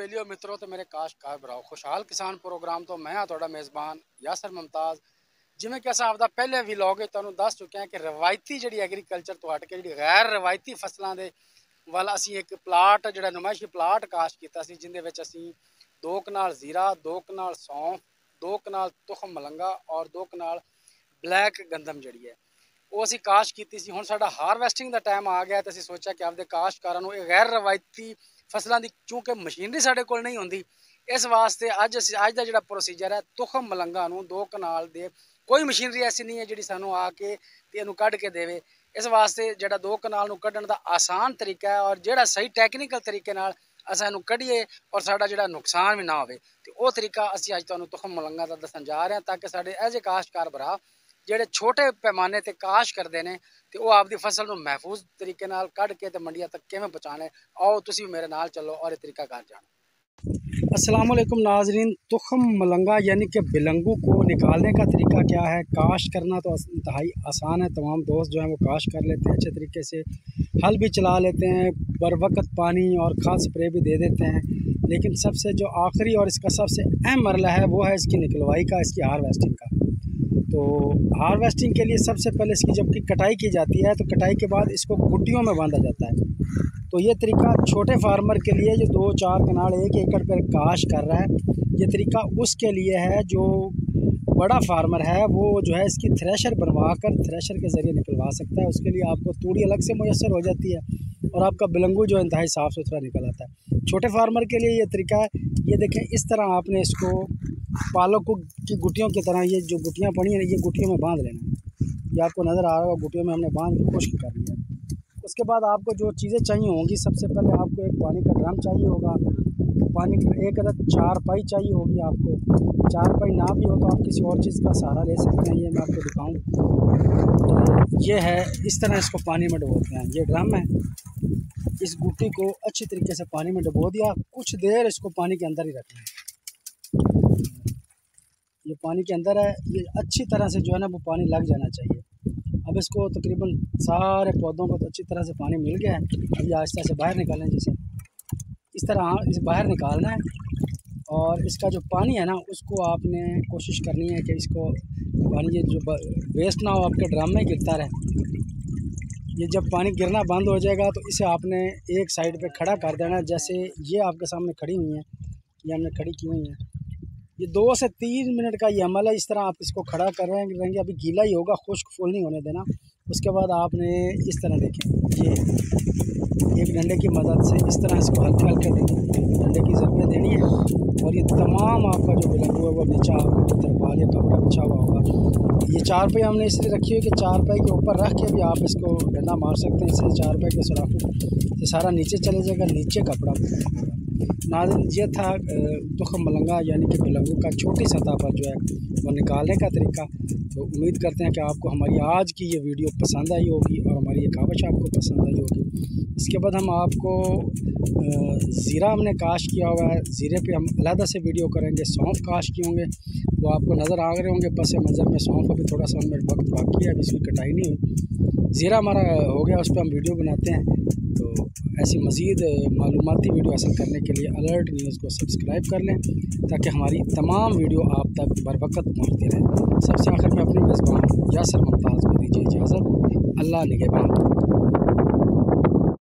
बेलियो मित्रों तो मेरे काश्तकार भराओ खुशहाल किसान प्रोग्राम तो मैं थोड़ा मेज़बान यासर मुमताज़ जिमें कि असां आपदा पहले व्लॉग तुहानू दस चुके हैं कि रवायती जी एग्रीकल्चर तो हट के जी गैर रवायती फसलों के वाल असी एक प्लाट जो नुमाइशी प्लाट काश्त किया जिंदे असी 2 कनाल जीरा 2 कनाल सौंफ 2 कनाल तुखम मलंगा और 2 कनाल ब्लैक गंदम जी है वो असी काश्त की सी। हुण साडा हारवैसटिंग का टाइम आ गया तो असी सोचा कि आपदे काश्तकारां नूं गैर रवायती फसलों की चूँकि मशीनरी साडे कोल नहीं होंदी इस वास्ते अज का जो प्रोसीजर है तुखम मलंगा 2 कनाल दे कोई मशीनरी ऐसी नहीं है जी सानू आके इनू कढ़ के देवे। इस वास्ते जो 2 कनाल नूं कढ़न का आसान तरीका है और जो सही टैक्नीकल तरीके नाल असां इनू कढ़िए और साडा जो नुकसान भी ना होवे तो वो तरीका असी अज तुहानू तुखम मलंगा का दसन जा रहे हैं ताकि साडे ऐसे काश्तकार भरा ਜਿਹੜੇ छोटे पैमाने ते काश करते हैं तो वो आपकी फसल को महफूज तरीके नाल कढ़ के ते मंडियां तक किवें पहुँचाने आओ तुसीं मेरे नाल चलो और ये तरीका कार जानो। अस्सलाम वालेकुम नाजरीन, तुखम मलंगा यानी कि बिलंगू को निकालने का तरीका क्या है। काश करना तो इंतहाई आसान है, तमाम दोस्त जो हैं वो काश कर लेते हैं अच्छे तरीके से, हल भी चला लेते हैं, बर वक्त पानी और खाद स्प्रे भी दे देते हैं। लेकिन सबसे जो आखिरी और इसका सबसे अहम मरला है वो है इसकी निकलवाई का, इसकी हारवेस्टिंग का। तो हार्वेस्टिंग के लिए सबसे पहले इसकी जबकि कटाई की जाती है तो कटाई के बाद इसको गुटियों में बांधा जाता है। तो ये तरीका छोटे फार्मर के लिए जो 2-4 कनाल 1 एकड़ पर काश कर रहा है, ये तरीका उसके लिए है। जो बड़ा फार्मर है वो जो है इसकी थ्रेशर बनवा कर थ्रेशर के ज़रिए निकलवा सकता है। उसके लिए आपको तूड़ी अलग से मुयस्सर हो जाती है और आपका बिलंगू जो इंतहाई साफ़ सुथरा निकल आता है। छोटे फार्मर के लिए ये तरीका है, ये देखें इस तरह आपने इसको पालक की गुटियों की तरह ये जो गुटियाँ पड़ी हैं ये गुटियों में बांध लेना है। ये आपको नज़र आ रहा होगा, गुटियों में हमने बांध के खुश्क कर लिया। उसके बाद आपको जो चीज़ें चाहिए होंगी, सबसे पहले आपको एक पानी का ड्रम चाहिए होगा, पानी की एक अदद चारपाई चाहिए होगी। आपको चारपाई ना भी हो तो आप किसी और चीज़ का सहारा ले सकते हैं। ये मैं आपको दिखाऊँ तो ये है, इस तरह इसको पानी में डुबोते हैं। ये ड्रम है, इस गुट्टी को अच्छी तरीके से पानी में डुबो दिया, कुछ देर इसको पानी के अंदर ही रखना है। ये पानी के अंदर है, ये अच्छी तरह से जो है ना वो पानी लग जाना चाहिए। अब इसको तकरीबन सारे पौधों को तो अच्छी तरह से पानी मिल गया है। अब ये आहिस्ता से बाहर निकालें, जैसे इस तरह इसे बाहर निकालना है। और इसका जो पानी है ना उसको आपने कोशिश करनी है कि इसको पानी ये जो वेस्ट ना हो आपके ड्रम में गिरता रहे। ये जब पानी गिरना बंद हो जाएगा तो इसे आपने एक साइड पे खड़ा कर देना। जैसे ये आपके सामने खड़ी हुई हैं, ये हमने खड़ी की हुई हैं। ये 2 से 3 मिनट का ये अमल है। इस तरह आप इसको खड़ा कर रहे हैं, अभी गीला ही होगा, खुश्क फुल नहीं होने देना। उसके बाद आपने इस तरह देखें, ये एक डंडे की मदद से इस तरह इसको हल्के हल्के डंडे की ज़रूरत देनी है। और ये तमाम आपका जो बिलंगू है वो नीचा आपको तरपाल या कपड़ा बिछा हुआ होगा। ये चारपाई हमने इसलिए रखी है कि चारपाई के ऊपर रख के भी आप इसको डंडा मार सकते हैं। इससे चारपाई के सुराखों से सारा नीचे चले जाएगा, नीचे कपड़ा नाज़रीन। ये था तुखम मलंगा यानी कि बिलंगू का छोटी सतह पर जो है वो निकालने का तरीका। तो उम्मीद करते हैं कि आपको हमारी आज की ये वीडियो पसंद आई होगी और हमारी ये कावश आपको पसंद आई होगी। इसके बाद हम आपको ज़ीरा हमने काश किया हुआ है, ज़ीरे पे हम अलहदा से वीडियो करेंगे। सौंफ काश किए होंगे वो आपको नज़र आ रहे होंगे पस मंज़र में। सौंफ अभी थोड़ा सा उनमें वक्त बाकी है, अभी इसकी कटाई नहीं हुई। ज़ीरा हमारा हो गया, उस पर हम वीडियो बनाते हैं। तो ऐसी मज़ीद मालूमाती वीडियो हासिल करने के लिए अलर्ट न्यूज़ को सब्सक्राइब कर लें ताकि हमारी तमाम वीडियो आप तक बर वक्त पहुँचती रहे। सबसे आखिर में अपने मेज़बान यासर मुमताज़ को दीजिए इजाज़त। अल्लाह निगहबान।